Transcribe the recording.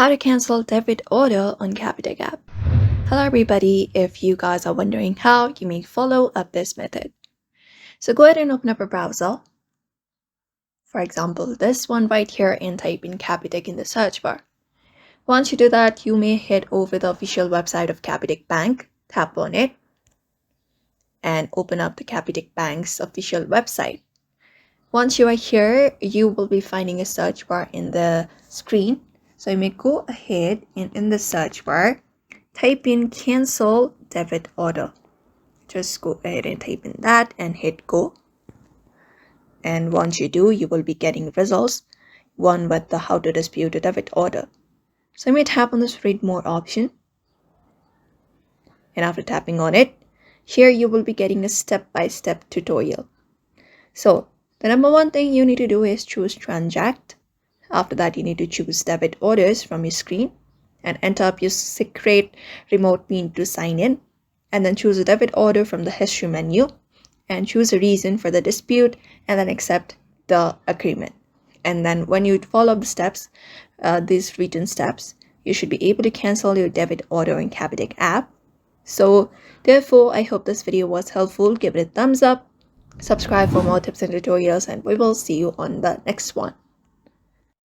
How to cancel debit order on Capitec app. Hello everybody, if you guys are wondering how, you may follow up this method. So go ahead and open up a browser. For example, this one right here, and type in Capitec in the search bar. Once you do that, you may head over the official website of Capitec Bank, tap on it, and open up the Capitec Bank's official website. Once you are here, you will be finding a search bar in the screen. So you may go ahead and in the search bar, type in cancel debit order. Just go ahead and type in that and hit go. And once you do, you will be getting results. One with the how to dispute a debit order. So you may tap on this read more option. And after tapping on it, here you will be getting a step-by-step tutorial. So the number one thing you need to do is choose transact. After that, you need to choose debit orders from your screen and enter up your secret remote PIN to sign in, and then choose a debit order from the history menu and choose a reason for the dispute and then accept the agreement. And then when you follow the steps, these written steps, you should be able to cancel your debit order in Capitec app. So therefore, I hope this video was helpful. Give it a thumbs up, subscribe for more tips and tutorials, and we will see you on the next one.